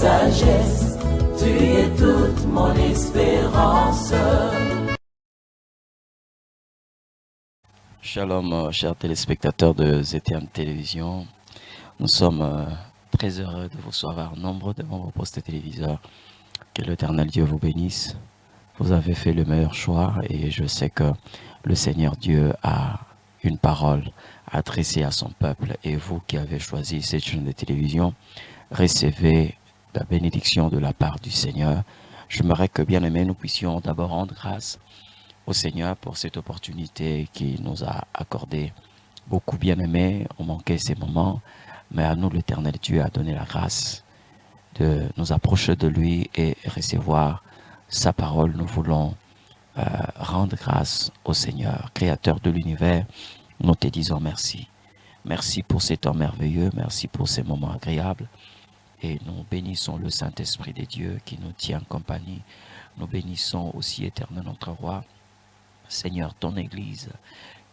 sagesse, tu es toute mon espérance. Shalom, chers téléspectateurs de ZTM Télévision. Nous sommes très heureux de vous savoir nombreux devant vos postes téléviseurs. Que l'Éternel Dieu vous bénisse. Vous avez fait le meilleur choix et je sais que le Seigneur Dieu a une parole adressée à son peuple. Et vous qui avez choisi cette chaîne de télévision, recevez la bénédiction de la part du Seigneur. J'aimerais que, bien aimés, nous puissions d'abord rendre grâce au Seigneur pour cette opportunité qu'il nous a accordée. Beaucoup bien aimés ont manqué ces moments, mais à nous l'Éternel Dieu a donné la grâce de nous approcher de lui et recevoir sa parole. Nous voulons rendre grâce au Seigneur, Créateur de l'univers. Nous te disons merci. Merci pour ces temps merveilleux, merci pour ces moments agréables. Et nous bénissons le Saint-Esprit de Dieu qui nous tient compagnie. Nous bénissons aussi, Éternel notre Roi, Seigneur, ton Église,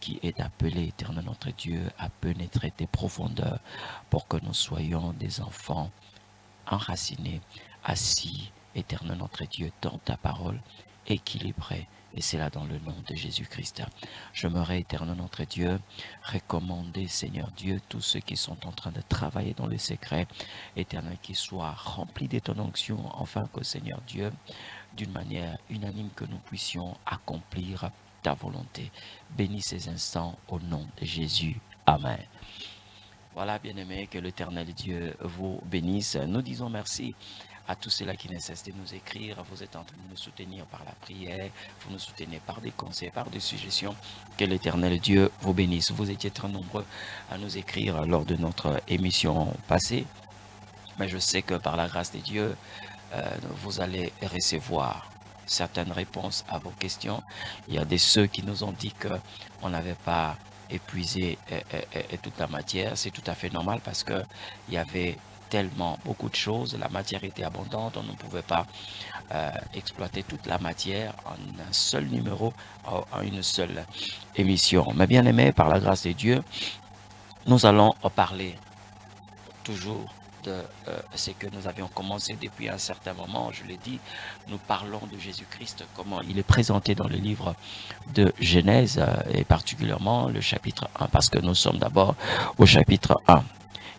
qui est appelée, Éternel notre Dieu, à pénétrer tes profondeurs pour que nous soyons des enfants enracinés, assis, Éternel notre Dieu, dans ta parole, équilibrés. Et c'est là dans le nom de Jésus-Christ. J'aimerais, Éternel notre Dieu, recommander, Seigneur Dieu, tous ceux qui sont en train de travailler dans le secret, Éternel, qu'ils soient remplis de ton onction, afin que, Seigneur Dieu, d'une manière unanime, que nous puissions accomplir ta volonté. Bénis ces instants au nom de Jésus. Amen. Voilà, bien-aimés, que l'Éternel Dieu vous bénisse. Nous disons merci à tous ceux-là qui ne cessent de nous écrire. Vous êtes en train de nous soutenir par la prière, vous nous soutenez par des conseils, par des suggestions. Que l'Éternel Dieu vous bénisse. Vous étiez très nombreux à nous écrire lors de notre émission passée. Mais je sais que par la grâce de Dieu, vous allez recevoir certaines réponses à vos questions. Il y a ceux qui nous ont dit qu'on n'avait pas épuisé toute la matière. C'est tout à fait normal parce qu'il y avait tellement beaucoup de choses. La matière était abondante. On ne pouvait pas exploiter toute la matière en un seul numéro, en une seule émission. Mais bien aimé, par la grâce de Dieu, nous allons parler toujours de ce que nous avions commencé depuis un certain moment. Je l'ai dit, nous parlons de Jésus-Christ, comment il est présenté dans le livre de Genèse, et particulièrement le chapitre 1, parce que nous sommes d'abord au chapitre 1.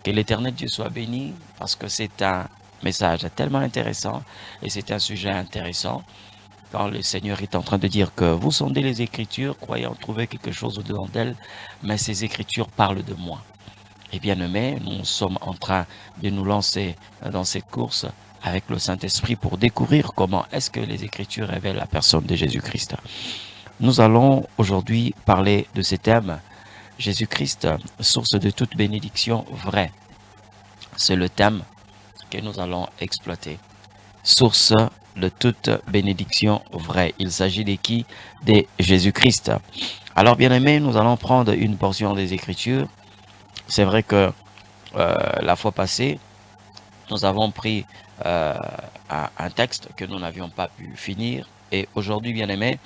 Que l'Éternel Dieu soit béni, parce que c'est un message tellement intéressant, et c'est un sujet intéressant, quand le Seigneur est en train de dire que vous sondez les Écritures, croyez en trouver quelque chose au-dedans d'elles, mais ces Écritures parlent de moi. Et bien aimé, nous sommes en train de nous lancer dans cette course avec le Saint-Esprit pour découvrir comment est-ce que les Écritures révèlent la personne de Jésus-Christ. Nous allons aujourd'hui parler de ce thème, Jésus-Christ, source de toute bénédiction vraie. C'est le thème que nous allons exploiter. Source de toute bénédiction vraie. Il s'agit de qui? De Jésus-Christ. Alors bien aimé, nous allons prendre une portion des Écritures. C'est vrai que la fois passée, nous avons pris un texte que nous n'avions pas pu finir. Et aujourd'hui, bien aimé,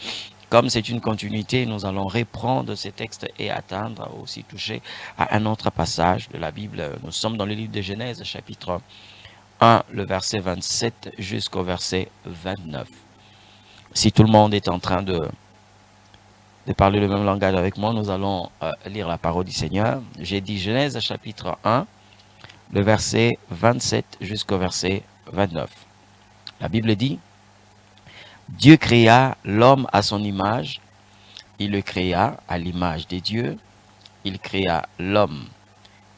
comme c'est une continuité, nous allons reprendre ces textes et atteindre, aussi toucher à un autre passage de la Bible. Nous sommes dans le livre de Genèse, chapitre 1, le verset 27 jusqu'au verset 29. Si tout le monde est en train de parler le même langage avec moi, nous allons lire la parole du Seigneur. J'ai dit Genèse chapitre 1, le verset 27 jusqu'au verset 29. La Bible dit, Dieu créa l'homme à son image, il le créa à l'image de Dieu, il créa l'homme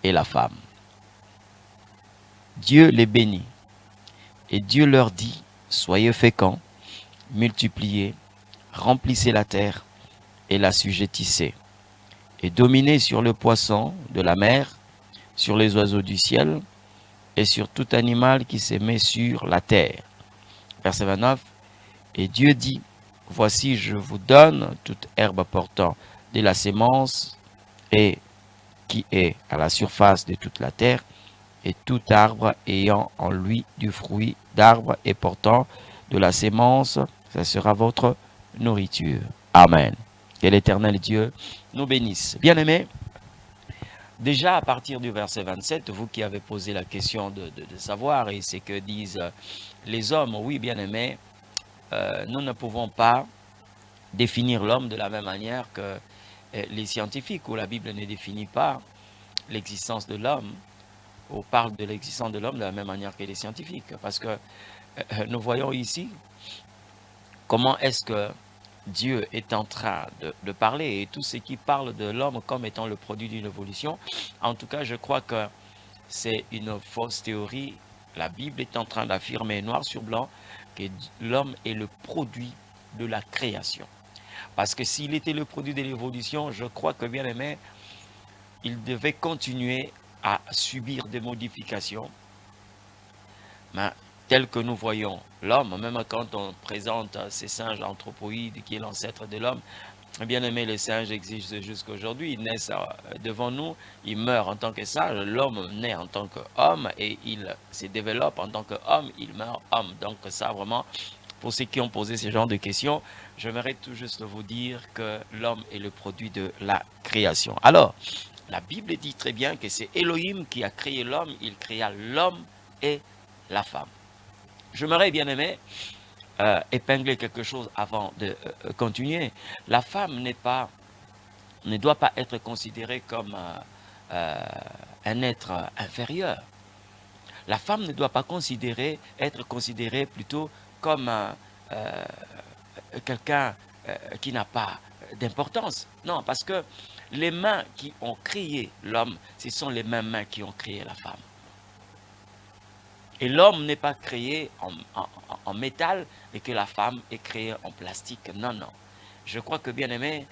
et la femme. Dieu les bénit, et Dieu leur dit, soyez féconds, multipliez, remplissez la terre, et l'assujettissez, et dominez sur le poisson de la mer, sur les oiseaux du ciel, et sur tout animal qui se met sur la terre. Verset 29, et Dieu dit, voici je vous donne toute herbe portant de la sémence, et qui est à la surface de toute la terre, et tout arbre ayant en lui du fruit d'arbre et portant de la sémence, ça sera votre nourriture. Amen. Que l'Éternel Dieu nous bénisse. Bien-aimés, déjà à partir du verset 27, vous qui avez posé la question de savoir, et c'est que disent les hommes, oui, bien-aimés, nous ne pouvons pas définir l'homme de la même manière que les scientifiques, où la Bible ne définit pas l'existence de l'homme, ou parle de l'existence de l'homme de la même manière que les scientifiques. Parce que nous voyons ici comment est-ce que Dieu est en train de parler, et tout ce qui parle de l'homme comme étant le produit d'une évolution. En tout cas, je crois que c'est une fausse théorie. La Bible est en train d'affirmer noir sur blanc que l'homme est le produit de la création. Parce que s'il était le produit de l'évolution, je crois que, bien aimé, il devait continuer à subir des modifications. Mais tel que nous voyons l'homme, même quand on présente ces singes anthropoïdes qui est l'ancêtre de l'homme, bien aimé, les singes existent jusqu'à aujourd'hui. Ils naissent devant nous, ils meurent en tant que singe. L'homme naît en tant qu'homme et il se développe en tant qu'homme, il meurt homme. Donc ça, vraiment, pour ceux qui ont posé ce genre de questions, j'aimerais tout juste vous dire que l'homme est le produit de la création. Alors, la Bible dit très bien que c'est Elohim qui a créé l'homme, il créa l'homme et la femme. J'aimerais, bien aimé, épingler quelque chose avant de continuer. La femme ne doit pas être considérée comme un être inférieur. La femme ne doit pas être considérée plutôt comme quelqu'un qui n'a pas d'importance. Non, parce que les mains qui ont créé l'homme, ce sont les mêmes mains qui ont créé la femme. Et l'homme n'est pas créé en métal et que la femme est créée en plastique. Non, non. Je crois que, bien aimé,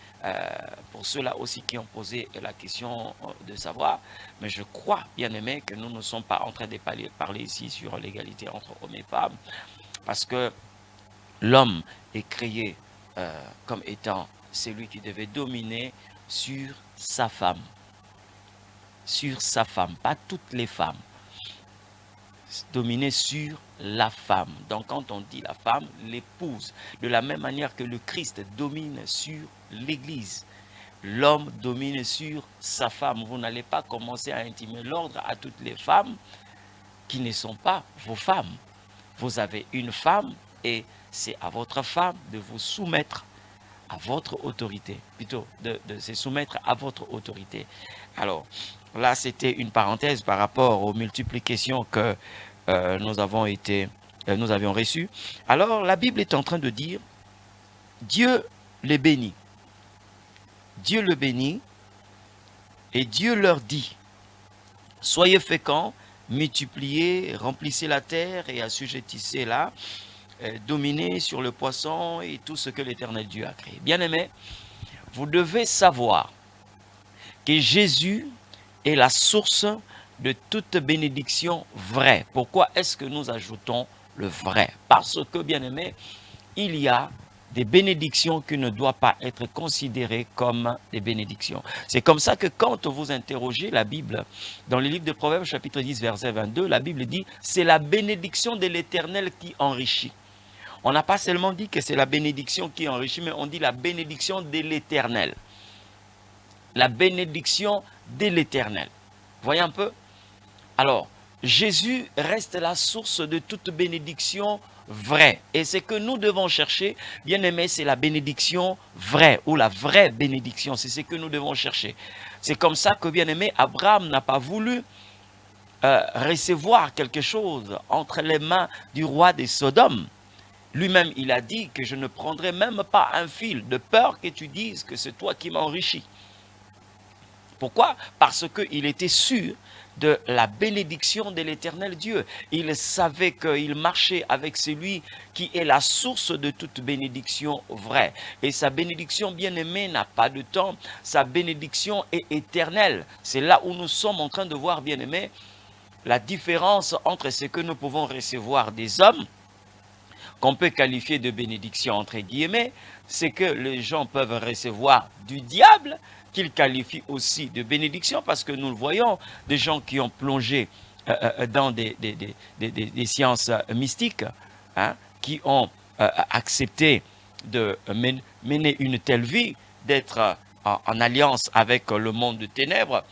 pour ceux-là aussi qui ont posé la question de savoir, mais je crois, bien aimé, que nous ne sommes pas en train de parler ici sur l'égalité entre hommes et femmes, parce que l'homme est créé comme étant celui qui devait dominer sur sa femme. Sur sa femme, pas toutes les femmes. Dominer sur la femme. Donc quand on dit la femme, l'épouse, de la même manière que le Christ domine sur l'Église, l'homme domine sur sa femme. Vous n'allez pas commencer à intimer l'ordre à toutes les femmes qui ne sont pas vos femmes. Vous avez une femme et c'est à votre femme de vous soumettre à votre autorité, plutôt de se soumettre à votre autorité. Alors, là, c'était une parenthèse par rapport aux multiples questions que nous avions reçues. Alors, la Bible est en train de dire, Dieu les bénit. Dieu le bénit et Dieu leur dit, soyez féconds, multipliez, remplissez la terre et assujettissez-la, dominez sur le poisson et tout ce que l'Éternel Dieu a créé. Bien-aimés, vous devez savoir que Jésus est la source de toute bénédiction vraie. Pourquoi est-ce que nous ajoutons le vrai? Parce que, bien-aimés, il y a des bénédictions qui ne doivent pas être considérées comme des bénédictions. C'est comme ça que quand vous interrogez la Bible, dans le livre de Proverbes, chapitre 10, verset 22, la Bible dit « C'est la bénédiction de l'Éternel qui enrichit ». On n'a pas seulement dit que c'est la bénédiction qui enrichit, mais on dit la bénédiction de l'Éternel. La bénédiction de l'Éternel. Voyez un peu? Alors, Jésus reste la source de toute bénédiction vraie. Et ce que nous devons chercher, bien aimé, c'est la bénédiction vraie ou la vraie bénédiction. C'est ce que nous devons chercher. C'est comme ça que, bien aimé, Abraham n'a pas voulu recevoir quelque chose entre les mains du roi de Sodome. Lui-même, il a dit que je ne prendrai même pas un fil de peur que tu dises que c'est toi qui m'enrichis. Pourquoi? Parce qu'il était sûr de la bénédiction de l'Éternel Dieu. Il savait qu'il marchait avec celui qui est la source de toute bénédiction vraie. Et sa bénédiction bien-aimée n'a pas de temps. Sa bénédiction est éternelle. C'est là où nous sommes en train de voir, bien-aimés, la différence entre ce que nous pouvons recevoir des hommes, qu'on peut qualifier de bénédiction entre guillemets, c'est que les gens peuvent recevoir du diable, qu'ils qualifient aussi de bénédiction, parce que nous le voyons, des gens qui ont plongé dans des sciences mystiques, hein, qui ont accepté de mener une telle vie, d'être en alliance avec le monde de ténèbres,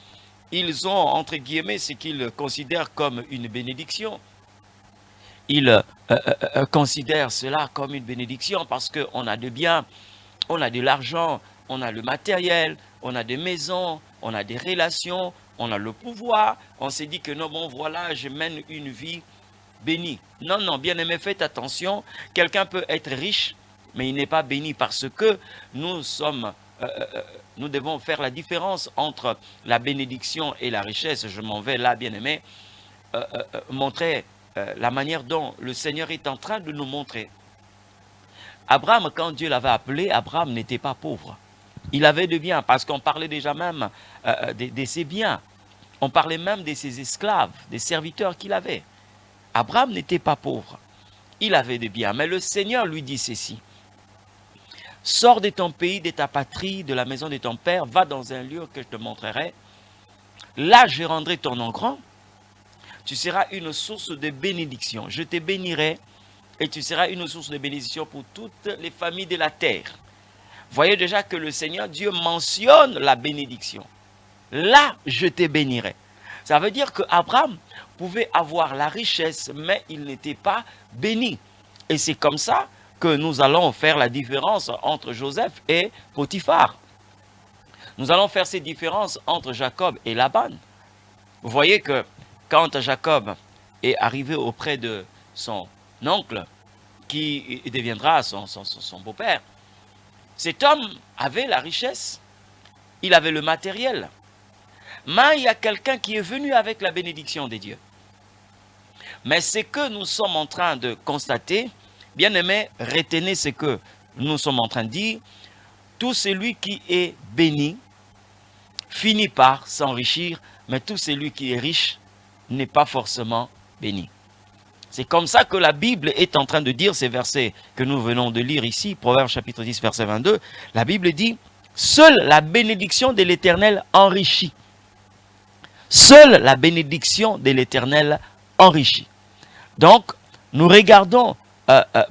ils ont, entre guillemets, ce qu'ils considèrent comme une bénédiction. Ils considèrent cela comme une bénédiction parce qu'on a de biens, on a de l'argent, on a le matériel, on a des maisons, on a des relations, on a le pouvoir. On s'est dit que non, bon, voilà, je mène une vie bénie. Non, non, bien aimé, faites attention. Quelqu'un peut être riche, mais il n'est pas béni parce que nous devons faire la différence entre la bénédiction et la richesse. Je m'en vais là, bien aimé, montrer la manière dont le Seigneur est en train de nous montrer. Abraham, quand Dieu l'avait appelé, Abraham n'était pas pauvre. Il avait de biens, parce qu'on parlait déjà même de ses biens. On parlait même de ses esclaves, des serviteurs qu'il avait. Abraham n'était pas pauvre. Il avait des biens. Mais le Seigneur lui dit ceci. Sors de ton pays, de ta patrie, de la maison de ton père, va dans un lieu que je te montrerai. Là, je rendrai ton nom grand. Tu seras une source de bénédiction. Je te bénirai et tu seras une source de bénédiction pour toutes les familles de la terre. Voyez déjà que le Seigneur Dieu mentionne la bénédiction. Là, je te bénirai. Ça veut dire qu'Abraham pouvait avoir la richesse, mais il n'était pas béni. Et c'est comme ça que nous allons faire la différence entre Joseph et Potiphar. Nous allons faire ces différences entre Jacob et Laban. Vous voyez que quand Jacob est arrivé auprès de son oncle, qui deviendra son beau-père, cet homme avait la richesse, il avait le matériel. Mais il y a quelqu'un qui est venu avec la bénédiction de Dieu. Mais ce que nous sommes en train de constater, bien aimé, retenez ce que nous sommes en train de dire, tout celui qui est béni finit par s'enrichir, mais tout celui qui est riche n'est pas forcément béni. C'est comme ça que la Bible est en train de dire ces versets que nous venons de lire ici, Proverbes chapitre 10, verset 22. La Bible dit, seule la bénédiction de l'Éternel enrichit. Seule la bénédiction de l'Éternel enrichit. Donc, nous regardons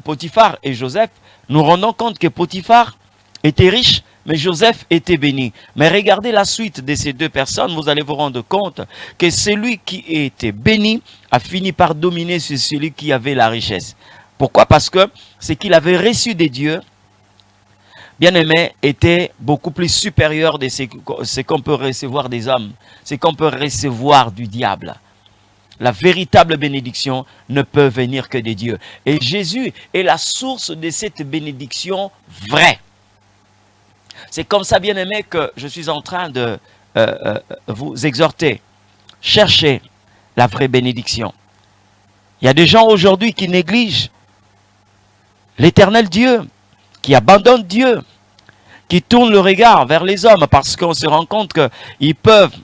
Potiphar et Joseph, nous rendons compte que Potiphar était riche, mais Joseph était béni. Mais regardez la suite de ces deux personnes, vous allez vous rendre compte que celui qui était béni a fini par dominer sur celui qui avait la richesse. Pourquoi? Parce que ce qu'il avait reçu de Dieu, bien aimé, était beaucoup plus supérieur de ce qu'on peut recevoir des hommes, ce qu'on peut recevoir du diable. La véritable bénédiction ne peut venir que de Dieu. Et Jésus est la source de cette bénédiction vraie. C'est comme ça, bien aimé, que je suis en train de vous exhorter. Cherchez la vraie bénédiction. Il y a des gens aujourd'hui qui négligent l'éternel Dieu, qui abandonnent Dieu, qui tournent le regard vers les hommes parce qu'on se rend compte qu'ils peuvent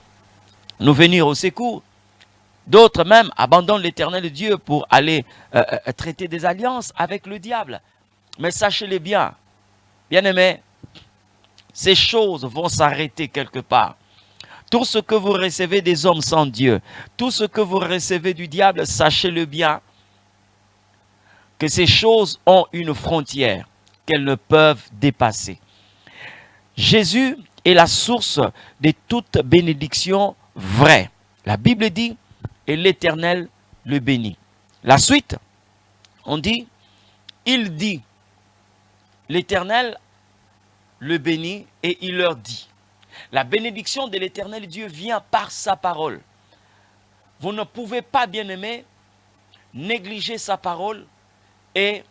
nous venir au secours. D'autres même abandonnent l'éternel Dieu pour aller traiter des alliances avec le diable. Mais sachez-le bien, bien aimé, ces choses vont s'arrêter quelque part. Tout ce que vous recevez des hommes sans Dieu, tout ce que vous recevez du diable, sachez-le bien, que ces choses ont une frontière qu'elles ne peuvent dépasser. Jésus est la source de toute bénédiction vraie. La Bible dit, et l'Éternel le bénit. La suite, on dit, il dit, l'Éternel le bénit et il leur dit. La bénédiction de l'Éternel Dieu vient par sa parole. Vous ne pouvez pas, bien aimé, négliger sa parole et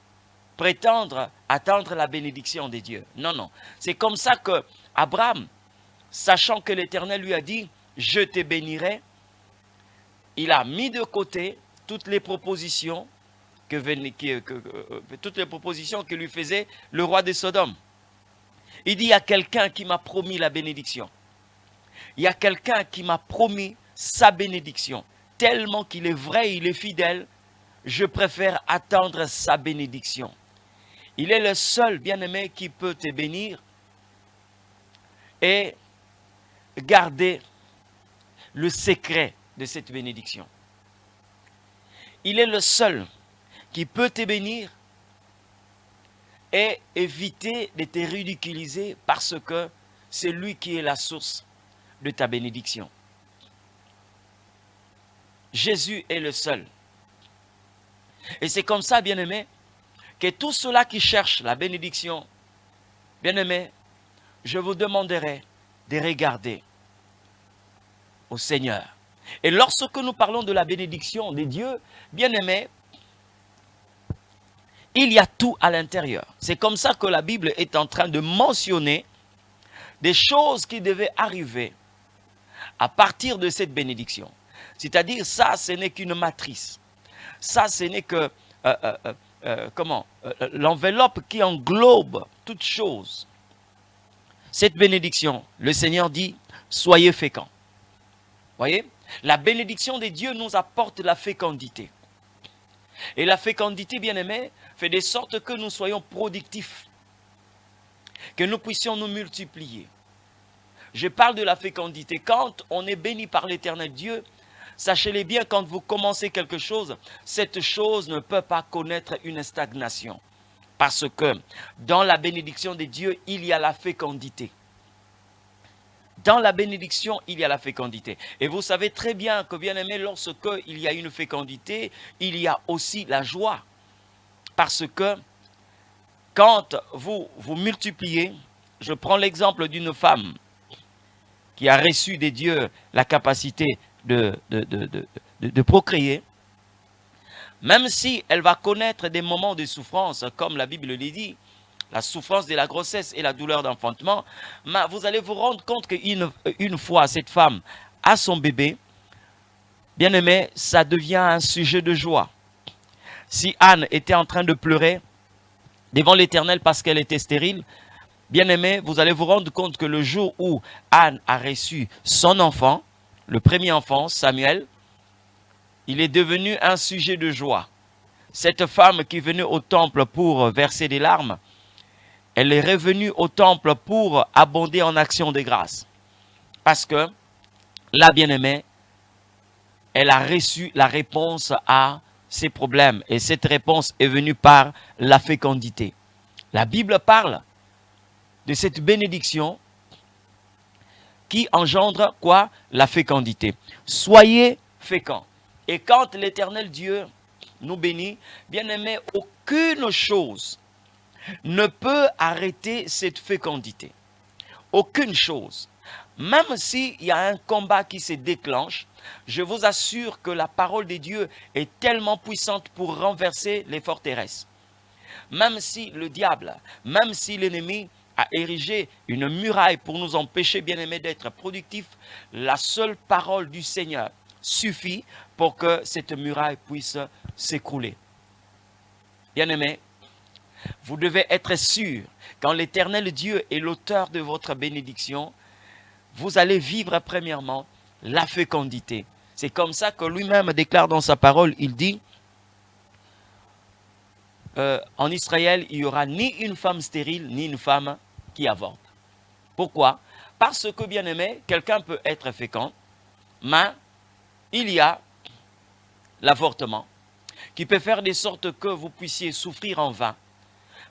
prétendre attendre la bénédiction de Dieu. Non, non. C'est comme ça que Abraham, sachant que l'Éternel lui a dit, je te bénirai, il a mis de côté toutes les propositions que lui faisait le roi de Sodome. Il dit, il y a quelqu'un qui m'a promis la bénédiction. Il y a quelqu'un qui m'a promis sa bénédiction. Tellement qu'il est vrai, il est fidèle, je préfère attendre sa bénédiction. Il est le seul, bien-aimé, qui peut te bénir et garder le secret de cette bénédiction. Il est le seul qui peut te bénir et éviter de te ridiculiser parce que c'est lui qui est la source de ta bénédiction. Jésus est le seul. Et c'est comme ça, bien-aimés, que tous ceux-là qui cherchent la bénédiction, bien-aimés, je vous demanderai de regarder au Seigneur. Et lorsque nous parlons de la bénédiction de Dieu, bien-aimés, il y a tout à l'intérieur. C'est comme ça que la Bible est en train de mentionner des choses qui devaient arriver à partir de cette bénédiction. C'est-à-dire, ça, ce n'est qu'une matrice. Ça, ce n'est que l'enveloppe qui englobe toute chose. Cette bénédiction, le Seigneur dit, soyez féconds. Voyez, la bénédiction de Dieu nous apporte la fécondité. Et la fécondité, bien-aimés, fait de sorte que nous soyons productifs, que nous puissions nous multiplier. Je parle de la fécondité. Quand on est béni par l'Éternel Dieu, sachez-le bien, quand vous commencez quelque chose, cette chose ne peut pas connaître une stagnation. Parce que dans la bénédiction de Dieu, il y a la fécondité. Dans la bénédiction, il y a la fécondité. Et vous savez très bien que, bien aimé, lorsqu'il y a une fécondité, il y a aussi la joie. Parce que quand vous multipliez, je prends l'exemple d'une femme qui a reçu des dieux la capacité de procréer, même si elle va connaître des moments de souffrance, comme la Bible le dit, la souffrance de la grossesse et la douleur d'enfantement, mais vous allez vous rendre compte qu'une fois cette femme a son bébé, bien aimé, ça devient un sujet de joie. Si Anne était en train de pleurer devant l'Éternel parce qu'elle était stérile, bien aimé, vous allez vous rendre compte que le jour où Anne a reçu son enfant, le premier enfant, Samuel, il est devenu un sujet de joie. Cette femme qui venait au temple pour verser des larmes, elle est revenue au temple pour abonder en action de grâce. Parce que, la bien-aimée, elle a reçu la réponse à ses problèmes. Et cette réponse est venue par la fécondité. La Bible parle de cette bénédiction qui engendre quoi? La fécondité. Soyez féconds. Et quand l'Éternel Dieu nous bénit, bien-aimé, aucune chose ne peut arrêter cette fécondité. Aucune chose. Même s'il y a un combat qui se déclenche, je vous assure que la parole de Dieu est tellement puissante pour renverser les forteresses. Même si le diable, même si l'ennemi a érigé une muraille pour nous empêcher, bien-aimés, d'être productifs, la seule parole du Seigneur suffit pour que cette muraille puisse s'écrouler. Bien-aimés, vous devez être sûr, quand l'Éternel Dieu est l'auteur de votre bénédiction, vous allez vivre premièrement la fécondité. C'est comme ça que lui-même déclare dans sa parole, il dit, en Israël, il n'y aura ni une femme stérile, ni une femme qui avorte. Pourquoi? Parce que, bien aimé, quelqu'un peut être fécond, mais il y a l'avortement qui peut faire de sorte que vous puissiez souffrir en vain.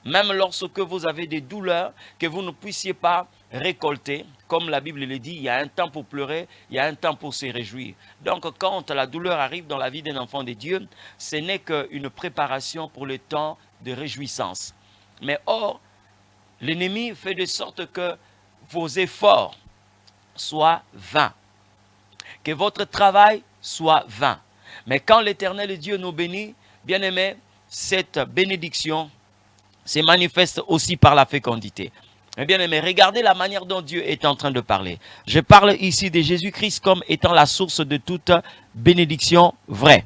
Même lorsque vous avez des douleurs que vous ne puissiez pas récolter, comme la Bible le dit, il y a un temps pour pleurer, il y a un temps pour se réjouir. Donc quand la douleur arrive dans la vie d'un enfant de Dieu, ce n'est qu'une préparation pour le temps de réjouissance. Mais or, l'ennemi fait de sorte que vos efforts soient vains, que votre travail soit vain. Mais quand l'Éternel Dieu nous bénit, bien aimé, cette bénédiction se manifeste aussi par la fécondité. Eh bien aimé, regardez la manière dont Dieu est en train de parler. Je parle ici de Jésus-Christ comme étant la source de toute bénédiction vraie.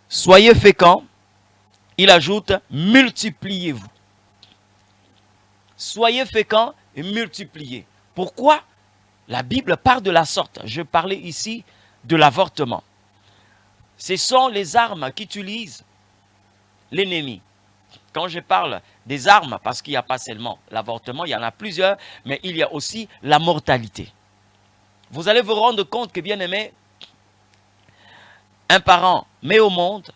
Soyez féconds, il ajoute, multipliez-vous. Soyez féconds et multipliez. Pourquoi la Bible parle de la sorte? Je parlais ici de l'avortement. Ce sont les armes qu'utilise l'ennemi. Quand je parle des armes, parce qu'il n'y a pas seulement l'avortement, il y en a plusieurs, mais il y a aussi la mortalité. Vous allez vous rendre compte que, bien aimé, un parent met au monde,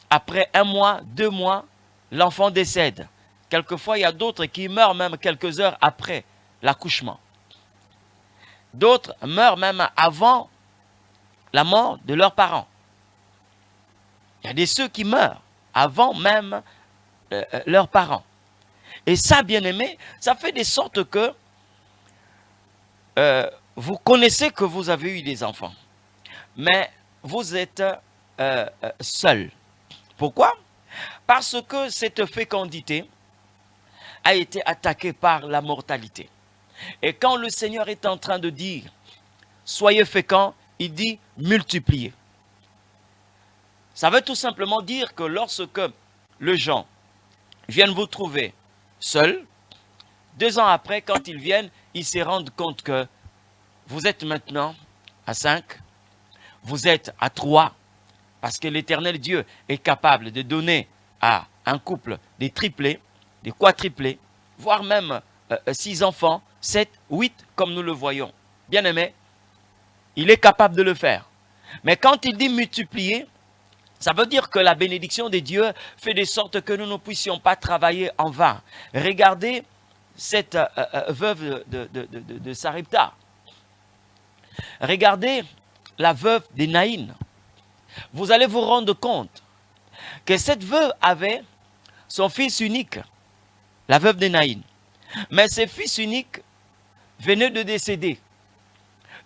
après 1 mois, 2 mois, l'enfant décède. Quelquefois, il y a d'autres qui meurent même quelques heures après l'accouchement. D'autres meurent même avant la mort de leurs parents. Il y a des ceux qui meurent avant même leurs parents. Et ça, bien-aimé, ça fait de sorte que vous connaissez que vous avez eu des enfants, mais vous êtes seul. Pourquoi? Parce que cette fécondité a été attaquée par la mortalité. Et quand le Seigneur est en train de dire « Soyez féconds », il dit « multipliez ». Ça veut tout simplement dire que lorsque les gens viennent vous trouver seul, 2 ans après, quand ils viennent, ils se rendent compte que vous êtes maintenant à 5, vous êtes à 3, parce que l'Éternel Dieu est capable de donner à un couple des triplés, des quadruplés, voire même 6 enfants, 7, 8, comme nous le voyons. Bien aimé, il est capable de le faire. Mais quand il dit multiplier, ça veut dire que la bénédiction de Dieu fait de sorte que nous ne puissions pas travailler en vain. Regardez cette veuve de Sarepta. Regardez la veuve de Naïn. Vous allez vous rendre compte que cette veuve avait son fils unique, la veuve de Naïn. Mais ce fils unique venait de décéder.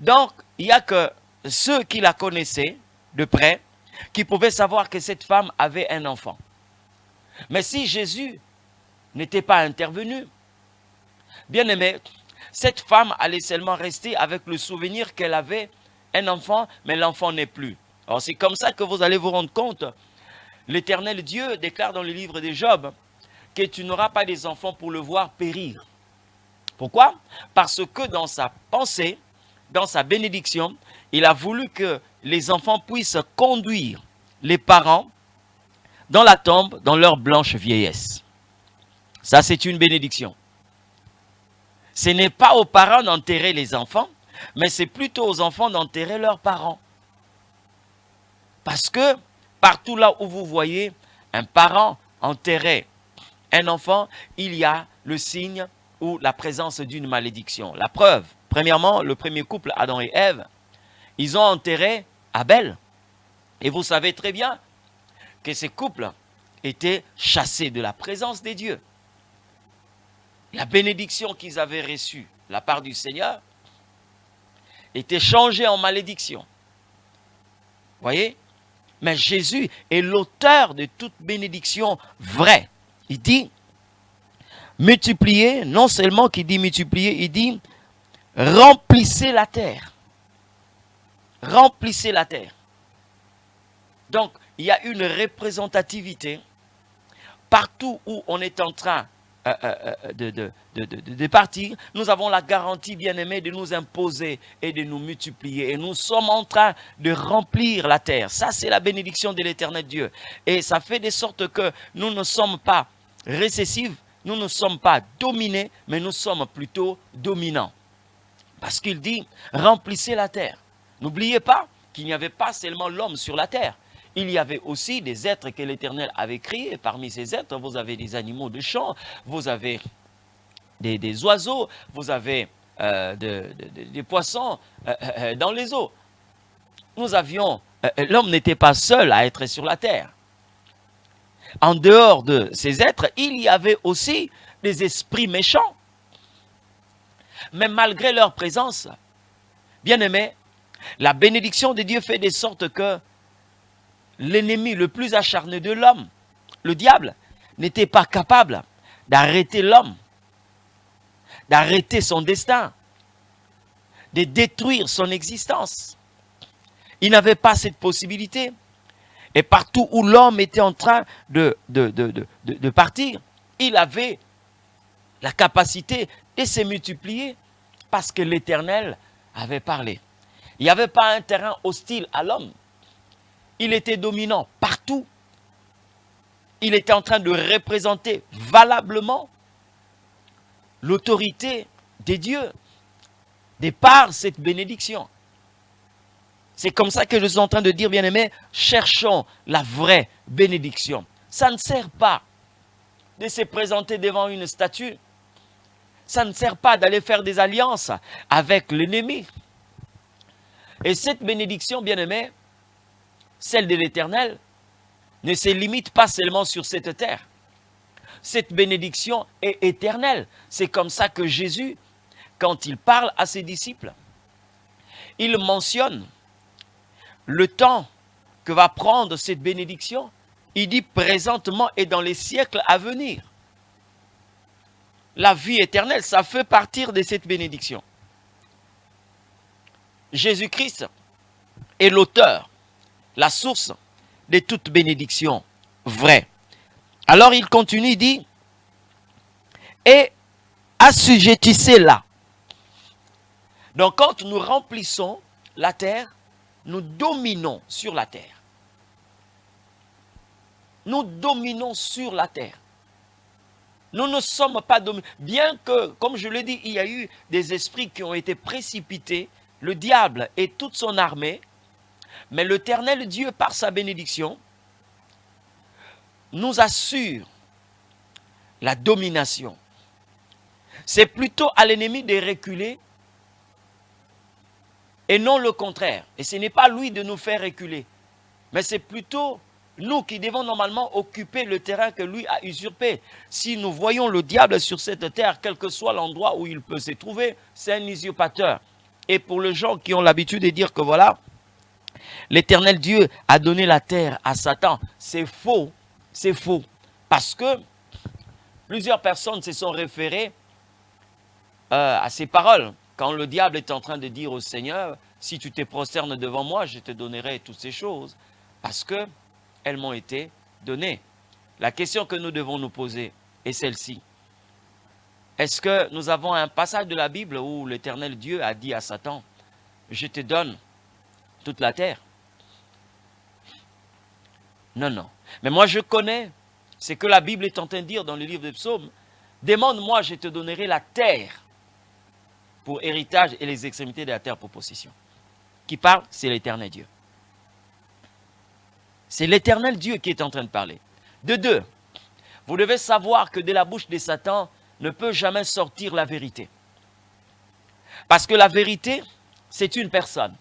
Donc, il n'y a que ceux qui la connaissaient de près qui pouvaient savoir que cette femme avait un enfant. Mais si Jésus n'était pas intervenu, bien aimé, cette femme allait seulement rester avec le souvenir qu'elle avait un enfant, mais l'enfant n'est plus. Alors c'est comme ça que vous allez vous rendre compte. L'Éternel Dieu déclare dans le livre de Job que tu n'auras pas des enfants pour le voir périr. Pourquoi? Parce que dans sa pensée, dans sa bénédiction, il a voulu que les enfants puissent conduire les parents dans la tombe, dans leur blanche vieillesse. Ça, c'est une bénédiction. Ce n'est pas aux parents d'enterrer les enfants, mais c'est plutôt aux enfants d'enterrer leurs parents. Parce que partout là où vous voyez un parent enterrer un enfant, il y a le signe ou la présence d'une malédiction. La preuve, premièrement, le premier couple, Adam et Ève, ils ont enterré Abel. Et vous savez très bien que ces couples étaient chassés de la présence des dieux. La bénédiction qu'ils avaient reçue de la part du Seigneur était changée en malédiction. Voyez? Mais Jésus est l'auteur de toute bénédiction vraie. Il dit, multipliez, non seulement qu'il dit multiplier, il dit, remplissez la terre. Remplissez la terre. Donc, il y a une représentativité partout où on est en train de partir. Nous avons la garantie, bien-aimée, de nous imposer et de nous multiplier. Et nous sommes en train de remplir la terre. Ça, c'est la bénédiction de l'Éternel Dieu. Et ça fait de sorte que nous ne sommes pas récessifs, nous ne sommes pas dominés, mais nous sommes plutôt dominants. Parce qu'il dit, remplissez la terre. N'oubliez pas qu'il n'y avait pas seulement l'homme sur la terre. Il y avait aussi des êtres que l'Éternel avait créés. Parmi ces êtres, vous avez des animaux de champ, vous avez des oiseaux, vous avez des poissons dans les eaux. L'homme n'était pas seul à être sur la terre. En dehors de ces êtres, il y avait aussi des esprits méchants. Mais malgré leur présence, bien aimé, la bénédiction de Dieu fait de sorte que l'ennemi le plus acharné de l'homme, le diable, n'était pas capable d'arrêter l'homme, d'arrêter son destin, de détruire son existence. Il n'avait pas cette possibilité. Et partout où l'homme était en train de partir, il avait la capacité de se multiplier parce que l'Éternel avait parlé. Il n'y avait pas un terrain hostile à l'homme. Il était dominant partout. Il était en train de représenter valablement l'autorité des dieux, de par cette bénédiction. C'est comme ça que je suis en train de dire, bien-aimés, cherchons la vraie bénédiction. Ça ne sert pas de se présenter devant une statue. Ça ne sert pas d'aller faire des alliances avec l'ennemi. Et cette bénédiction, bien-aimé, celle de l'Éternel, ne se limite pas seulement sur cette terre. Cette bénédiction est éternelle. C'est comme ça que Jésus, quand il parle à ses disciples, il mentionne le temps que va prendre cette bénédiction. Il dit présentement et dans les siècles à venir. La vie éternelle, ça fait partir de cette bénédiction. Jésus-Christ est l'auteur, la source de toute bénédiction vraie. Alors il continue, il dit, et assujettissez-la. Donc quand nous remplissons la terre, nous dominons sur la terre. Nous dominons sur la terre. Nous ne sommes pas dominés. Bien que, comme je l'ai dit, il y a eu des esprits qui ont été précipités, le diable et toute son armée, mais l'Éternel Dieu, par sa bénédiction, nous assure la domination. C'est plutôt à l'ennemi de reculer et non le contraire. Et ce n'est pas lui de nous faire reculer, mais c'est plutôt nous qui devons normalement occuper le terrain que lui a usurpé. Si nous voyons le diable sur cette terre, quel que soit l'endroit où il peut se trouver, c'est un usurpateur. Et pour les gens qui ont l'habitude de dire que voilà, l'Éternel Dieu a donné la terre à Satan, c'est faux, c'est faux. Parce que plusieurs personnes se sont référées à ces paroles. Quand le diable est en train de dire au Seigneur, si tu te prosternes devant moi, je te donnerai toutes ces choses. Parce que elles m'ont été données. La question que nous devons nous poser est celle-ci. Est-ce que nous avons un passage de la Bible où l'Éternel Dieu a dit à Satan, je te donne toute la terre? Non, non. Mais moi je connais ce que la Bible est en train de dire dans le livre des Psaumes. Demande-moi, je te donnerai la terre pour héritage et les extrémités de la terre pour possession. Qui parle, c'est l'Éternel Dieu. C'est l'Éternel Dieu qui est en train de parler. De deux, vous devez savoir que de la bouche de Satan ne peut jamais sortir la vérité. Parce que la vérité, c'est une personne.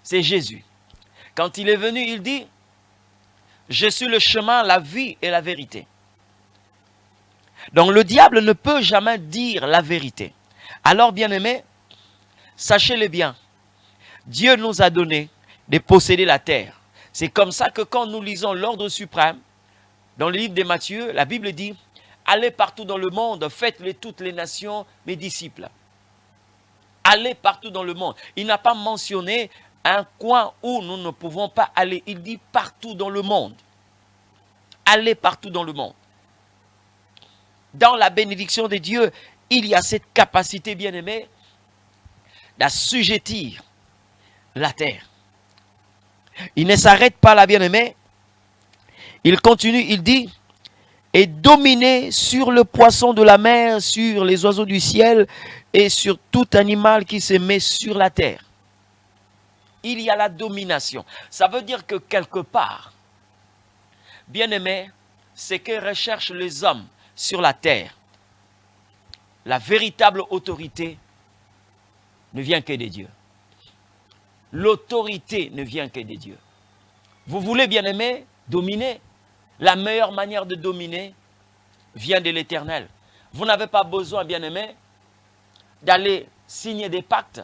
C'est Jésus. Quand il est venu, il dit, je suis le chemin, la vie et la vérité. Donc le diable ne peut jamais dire la vérité. Alors bien-aimés, sachez-le bien, Dieu nous a donné de posséder la terre. C'est comme ça que quand nous lisons l'ordre suprême, dans le livre de Matthieu, la Bible dit, allez partout dans le monde, faites-les toutes les nations, mes disciples. Allez partout dans le monde. Il n'a pas mentionné un coin où nous ne pouvons pas aller. Il dit partout dans le monde. Allez partout dans le monde. Dans la bénédiction de Dieu, il y a cette capacité, bien-aimée, d'assujettir la terre. Il ne s'arrête pas là, bien-aimé. Il continue, il dit, et dominer sur le poisson de la mer, sur les oiseaux du ciel et sur tout animal qui se met sur la terre. Il y a la domination. Ça veut dire que quelque part, bien-aimé, ce que recherchent les hommes sur la terre, la véritable autorité ne vient que de Dieu. L'autorité ne vient que de Dieu. Vous voulez, bien-aimé, dominer? La meilleure manière de dominer vient de l'Éternel. Vous n'avez pas besoin, bien-aimé, d'aller signer des pactes,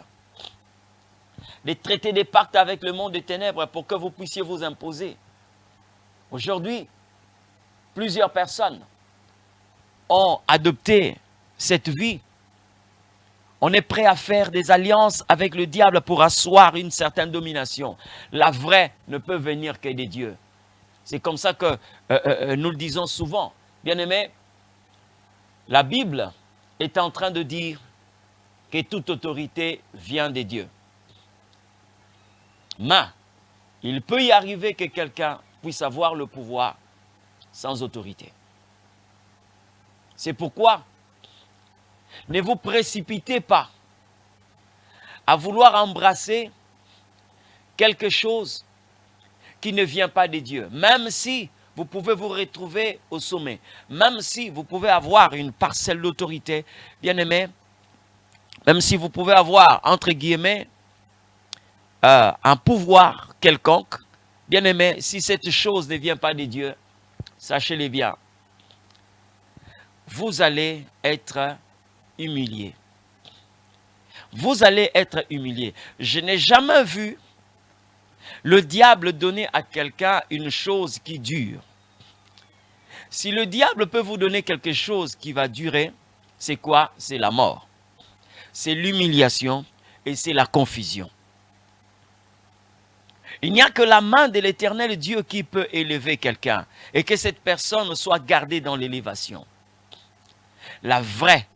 de traiter des pactes avec le monde des ténèbres pour que vous puissiez vous imposer. Aujourd'hui, plusieurs personnes ont adopté cette vie. On est prêt à faire des alliances avec le diable pour asseoir une certaine domination. La vraie ne peut venir que de Dieu. C'est comme ça que nous le disons souvent. Bien-aimés, la Bible est en train de dire que toute autorité vient de Dieu. Mais il peut y arriver que quelqu'un puisse avoir le pouvoir sans autorité. C'est pourquoi ne vous précipitez pas à vouloir embrasser quelque chose qui ne vient pas de Dieu. Même si vous pouvez vous retrouver au sommet, même si vous pouvez avoir une parcelle d'autorité, bien aimé, même si vous pouvez avoir, entre guillemets, un pouvoir quelconque, bien aimé, si cette chose ne vient pas de Dieu, sachez-le bien, vous allez être humilié. Vous allez être humilié. Je n'ai jamais vu le diable donner à quelqu'un une chose qui dure. Si le diable peut vous donner quelque chose qui va durer, c'est quoi? C'est la mort. C'est l'humiliation et c'est la confusion. Il n'y a que la main de l'Éternel Dieu qui peut élever quelqu'un et que cette personne soit gardée dans l'élévation. La vraie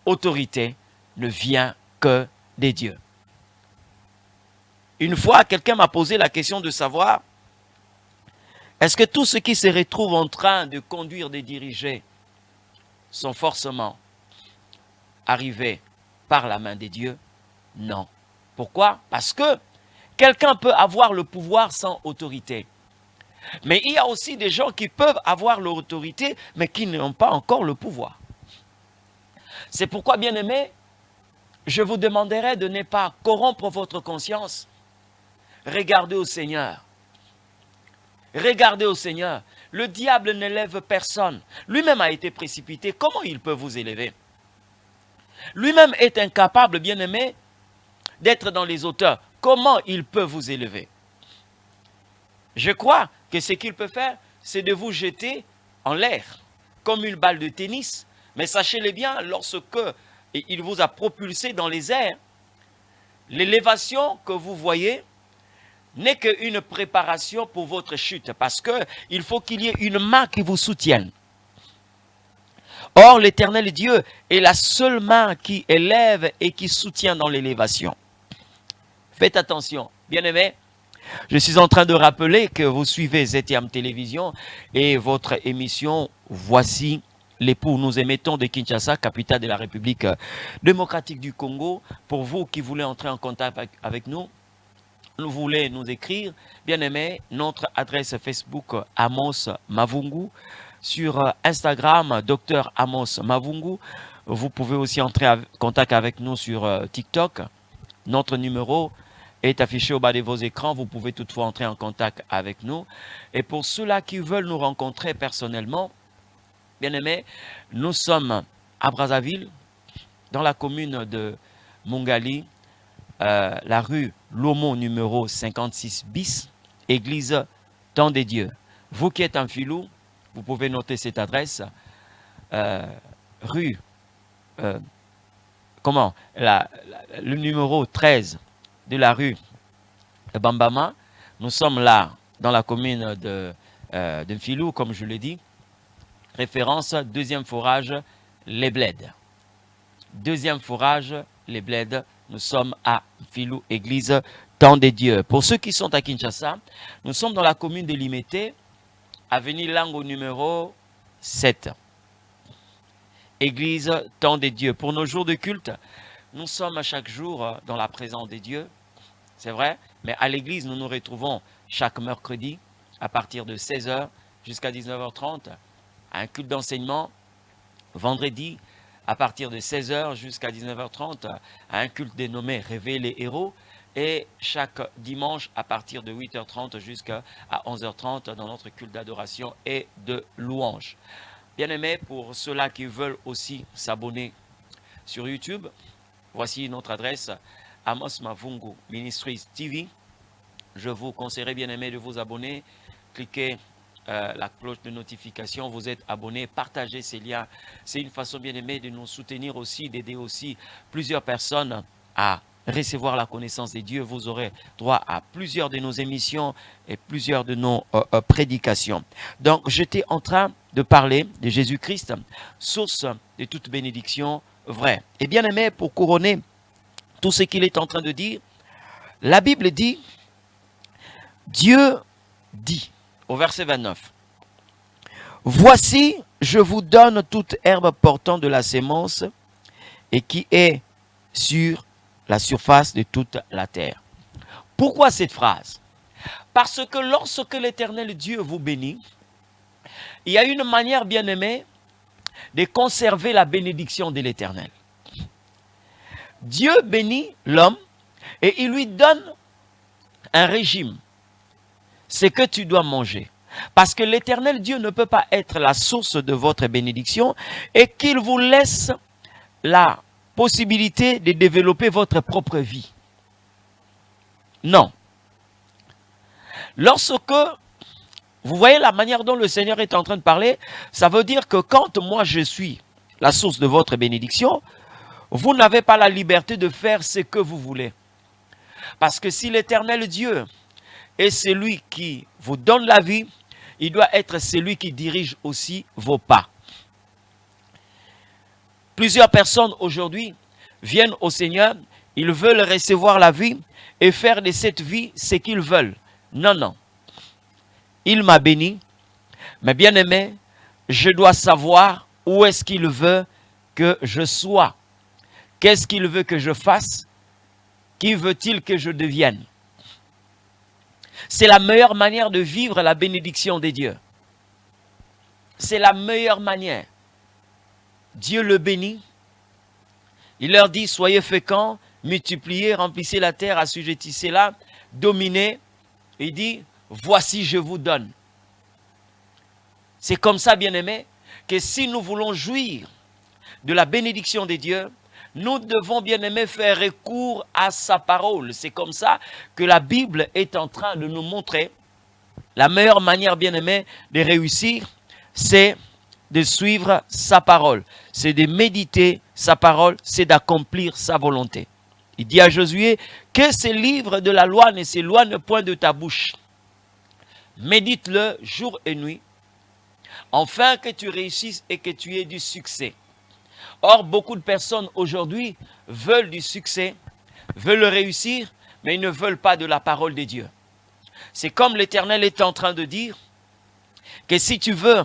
autorité ne vient que des dieux. Une fois, quelqu'un m'a posé la question de savoir, est-ce que tous ceux qui se retrouvent en train de conduire, de diriger, sont forcément arrivés par la main des dieux? Non. Pourquoi? Parce que quelqu'un peut avoir le pouvoir sans autorité. Mais il y a aussi des gens qui peuvent avoir l'autorité, mais qui n'ont pas encore le pouvoir. C'est pourquoi, bien-aimés, je vous demanderai de ne pas corrompre votre conscience. Regardez au Seigneur. Regardez au Seigneur. Le diable n'élève personne. Lui-même a été précipité. Comment il peut vous élever? Lui-même est incapable, bien-aimé, d'être dans les hauteurs. Comment il peut vous élever? Je crois que ce qu'il peut faire, c'est de vous jeter en l'air, comme une balle de tennis. Mais sachez-le bien, lorsque il vous a propulsé dans les airs, l'élévation que vous voyez n'est qu'une préparation pour votre chute, parce qu'il faut qu'il y ait une main qui vous soutienne. Or, l'Éternel Dieu est la seule main qui élève et qui soutient dans l'élévation. Faites attention, bien-aimés. Je suis en train de rappeler que vous suivez ZTM Télévision et votre émission « Voici l'époux ». Nous émettons de Kinshasa, capitale de la République démocratique du Congo. Pour vous qui voulez entrer en contact avec nous, vous voulez nous écrire, bien aimé, notre adresse Facebook Amos Mavungu, sur Instagram Dr Amos Mavungu. Vous pouvez aussi entrer en contact avec nous sur TikTok. Notre numéro est affiché au bas de vos écrans. Vous pouvez toutefois entrer en contact avec nous. Et pour ceux-là qui veulent nous rencontrer personnellement, bien aimé, nous sommes à Brazzaville, dans la commune de Mongali, la rue Lomo numéro 56 bis, église Temps des Dieux. Vous qui êtes en Filou, vous pouvez noter cette adresse, rue, le numéro 13 de la rue Bambama. Nous sommes là, dans la commune de Filou, comme je l'ai dit. Référence, deuxième forage, les Bleds. Deuxième forage, les Bleds. Nous sommes à Filou, église Temps des Dieux. Pour ceux qui sont à Kinshasa, nous sommes dans la commune de Limete, avenue Lango numéro 7. Église Temps des Dieux. Pour nos jours de culte, nous sommes à chaque jour dans la présence des dieux. C'est vrai, mais à l'église, nous nous retrouvons chaque mercredi à partir de 16 h jusqu'à 19h30 à un culte d'enseignement. Vendredi, à partir de 16 h jusqu'à 19h30 à un culte dénommé Réveiller les héros. Et chaque dimanche à partir de 8h30 jusqu'à 11h30 dans notre culte d'adoration et de louange. Bien aimé, pour ceux-là qui veulent aussi s'abonner sur YouTube, voici notre adresse, Amos Mavungu Ministries TV. Je vous conseillerais, bien aimé, de vous abonner. Cliquez la cloche de notification, vous êtes abonné, partagez ces liens. C'est une façon, bien aimé, de nous soutenir aussi, d'aider aussi plusieurs personnes à recevoir la connaissance des dieux. Vous aurez droit à plusieurs de nos émissions et plusieurs de nos prédications. Donc, j'étais en train de parler de Jésus-Christ, source de toute bénédiction vraie. Et bien aimé, pour couronner tout ce qu'il est en train de dire, la Bible dit, Dieu dit, au verset 29, « Voici, je vous donne toute herbe portant de la sémence et qui est sur la surface de toute la terre. » Pourquoi cette phrase? Parce que lorsque l'Éternel Dieu vous bénit, il y a une manière, bien aimée, de conserver la bénédiction de l'Éternel. Dieu bénit l'homme et il lui donne un régime. C'est que tu dois manger. Parce que l'Éternel Dieu ne peut pas être la source de votre bénédiction et qu'il vous laisse la possibilité de développer votre propre vie. Non. Lorsque vous voyez la manière dont le Seigneur est en train de parler, ça veut dire que quand moi je suis la source de votre bénédiction, vous n'avez pas la liberté de faire ce que vous voulez. Parce que si l'Éternel Dieu est celui qui vous donne la vie, il doit être celui qui dirige aussi vos pas. Plusieurs personnes aujourd'hui viennent au Seigneur, ils veulent recevoir la vie et faire de cette vie ce qu'ils veulent. Non, non. Il m'a béni, mais bien aimé, je dois savoir où est-ce qu'il veut que je sois. Qu'est-ce qu'il veut que je fasse? Qui veut-il que je devienne? C'est la meilleure manière de vivre la bénédiction des dieux. C'est la meilleure manière. Dieu le bénit. Il leur dit, soyez féconds, multipliez, remplissez la terre, assujettissez-la, dominez. Il dit, voici je vous donne. C'est comme ça, bien-aimés, que si nous voulons jouir de la bénédiction des dieux, nous devons, bien-aimés, faire recours à sa parole. C'est comme ça que la Bible est en train de nous montrer la meilleure manière, bien-aimés, de réussir, c'est de suivre sa parole. C'est de méditer sa parole, c'est d'accomplir sa volonté. Il dit à Josué, que ces livres de la loi ne s'éloignent point de ta bouche. Médite-le jour et nuit, afin que tu réussisses et que tu aies du succès. Or, beaucoup de personnes aujourd'hui veulent du succès, veulent réussir, mais ils ne veulent pas de la parole de Dieu. C'est comme l'Éternel est en train de dire que si tu veux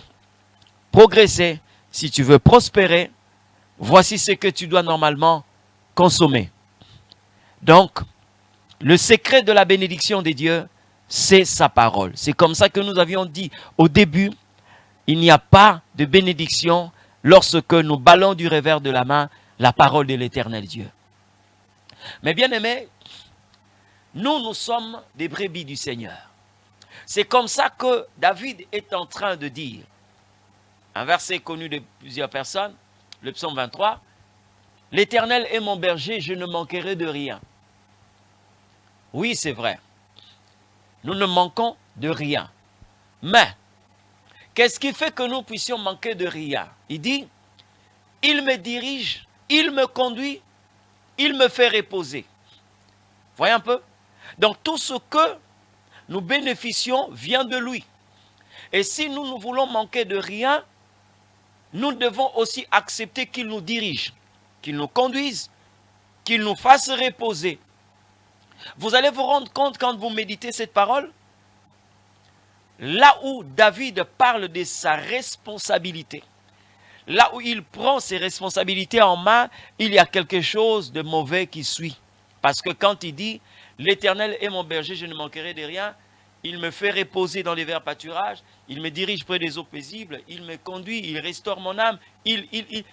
progresser, si tu veux prospérer, voici ce que tu dois normalement consommer. Donc, le secret de la bénédiction des dieux, c'est sa parole. C'est comme ça que nous avions dit au début, il n'y a pas de bénédiction lorsque nous ballons du revers de la main la parole de l'Éternel Dieu. Mais bien aimés, nous sommes des brebis du Seigneur. C'est comme ça que David est en train de dire, un verset connu de plusieurs personnes, le psaume 23, « L'Éternel est mon berger, je ne manquerai de rien. » Oui, c'est vrai. Nous ne manquons de rien. Mais, qu'est-ce qui fait que nous puissions manquer de rien? Il dit, il me dirige, il me conduit, il me fait reposer. Voyez un peu? Donc tout ce que nous bénéficions vient de lui. Et si nous voulons manquer de rien, nous devons aussi accepter qu'il nous dirige, qu'il nous conduise, qu'il nous fasse reposer. Vous allez vous rendre compte quand vous méditez cette parole, là où David parle de sa responsabilité, là où il prend ses responsabilités en main, il y a quelque chose de mauvais qui suit. Parce que quand il dit, l'Éternel est mon berger, je ne manquerai de rien, il me fait reposer dans les verts pâturages, il me dirige près des eaux paisibles, il me conduit, il restaure mon âme.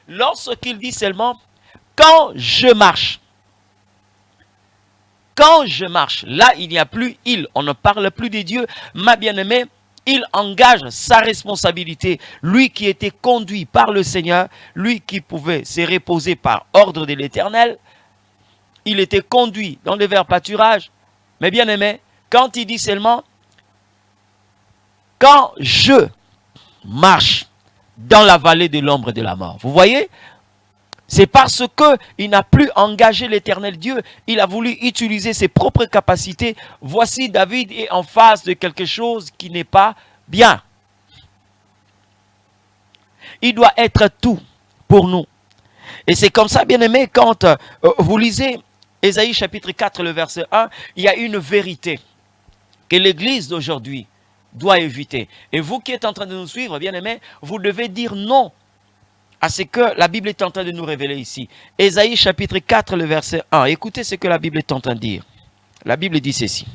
Lorsqu'il dit seulement, quand je marche, là il n'y a plus il, on ne parle plus de Dieu, ma bien-aimée, il engage sa responsabilité. Lui qui était conduit par le Seigneur, lui qui pouvait se reposer par ordre de l'Éternel, il était conduit dans les verts pâturages. Mais bien aimé, quand il dit seulement, quand je marche dans la vallée de l'ombre de la mort, vous voyez, c'est parce qu'il n'a plus engagé l'Éternel Dieu, il a voulu utiliser ses propres capacités. Voici, David est en face de quelque chose qui n'est pas bien. Il doit être tout pour nous. Et c'est comme ça, bien aimé, quand vous lisez Ésaïe chapitre 4, le verset 1, il y a une vérité que l'Église d'aujourd'hui doit éviter. Et vous qui êtes en train de nous suivre, bien aimé, vous devez dire non à ce que la Bible est en train de nous révéler ici. Ésaïe chapitre 4, le verset 1. Écoutez ce que la Bible est en train de dire. La Bible dit ceci.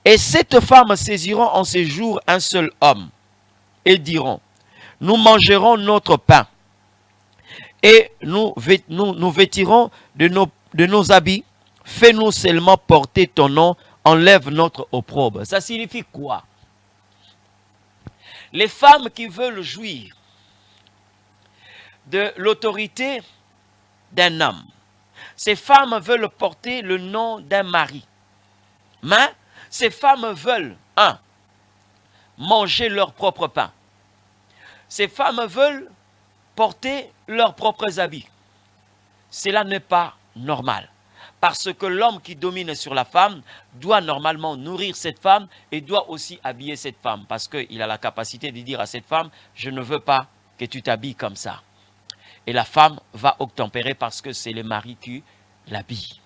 Et cette femme saisiront en ces jours un seul homme et diront, nous mangerons notre pain et nous vêtirons de nos habits. Fais-nous seulement porter ton nom enlève notre opprobre. Ça signifie quoi? Les femmes qui veulent jouir de l'autorité d'un homme, ces femmes veulent porter le nom d'un mari. Mais ces femmes veulent, manger leur propre pain. Ces femmes veulent porter leurs propres habits. Cela n'est pas normal. Parce que l'homme qui domine sur la femme doit normalement nourrir cette femme et doit aussi habiller cette femme. Parce qu'il a la capacité de dire à cette femme, je ne veux pas que tu t'habilles comme ça. Et la femme va obtempérer parce que c'est le mari qui l'habille.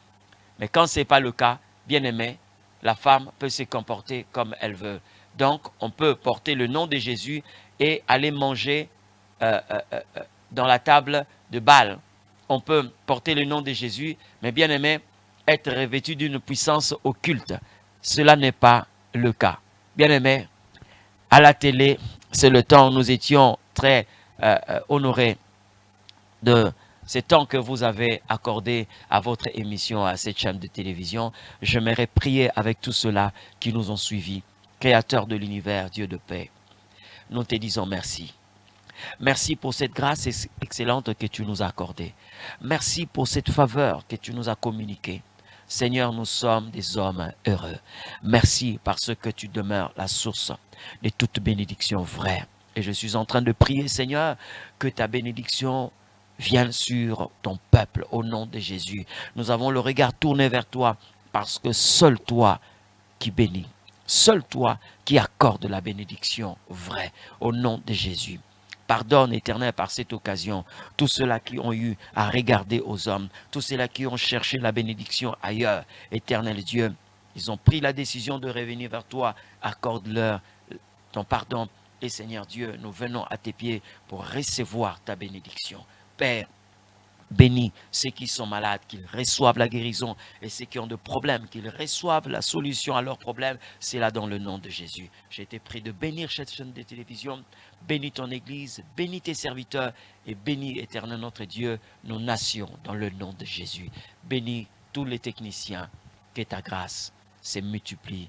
Mais quand ce n'est pas le cas, bien aimé, la femme peut se comporter comme elle veut. Donc, on peut porter le nom de Jésus et aller manger dans la table de Baal. On peut porter le nom de Jésus, mais bien aimé, être revêtu d'une puissance occulte. Cela n'est pas le cas. Bien aimé, à la télé, c'est le temps où nous étions très honorés de ce temps que vous avez accordé à votre émission, à cette chaîne de télévision. J'aimerais prier avec tous ceux-là qui nous ont suivis. Créateur de l'univers, Dieu de paix, nous te disons merci. Merci pour cette grâce excellente que tu nous as accordée. Merci pour cette faveur que tu nous as communiquée. Seigneur, nous sommes des hommes heureux. Merci parce que tu demeures la source de toute bénédiction vraie. Et je suis en train de prier, Seigneur, que ta bénédiction vienne sur ton peuple au nom de Jésus. Nous avons le regard tourné vers toi parce que seul toi qui bénis, seul toi qui accorde la bénédiction vraie au nom de Jésus. Pardonne, Éternel, par cette occasion, tous ceux-là qui ont eu à regarder aux hommes, tous ceux-là qui ont cherché la bénédiction ailleurs. Éternel Dieu, ils ont pris la décision de revenir vers toi. Accorde-leur ton pardon. Et Seigneur Dieu, nous venons à tes pieds pour recevoir ta bénédiction. Père, bénis ceux qui sont malades, qu'ils reçoivent la guérison, et ceux qui ont des problèmes, qu'ils reçoivent la solution à leurs problèmes. C'est là dans le nom de Jésus. J'ai été prié de bénir cette chaîne de télévision. Bénis ton Église, bénis tes serviteurs et bénis, Éternel notre Dieu, nos nations dans le nom de Jésus. Bénis tous les techniciens, que ta grâce se multiplie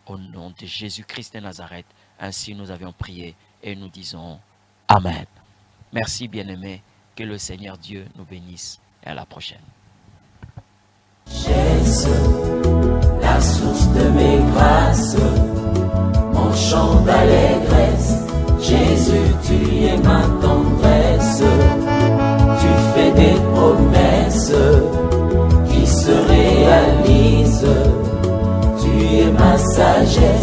au nom de Jésus-Christ de Nazareth. Ainsi nous avions prié et nous disons Amen. Merci bien-aimés, que le Seigneur Dieu nous bénisse et à la prochaine. Jésus, la source de mes grâces, mon chant d'allégresse. Jésus, tu es ma tendresse, tu fais des promesses qui se réalisent, tu es ma sagesse.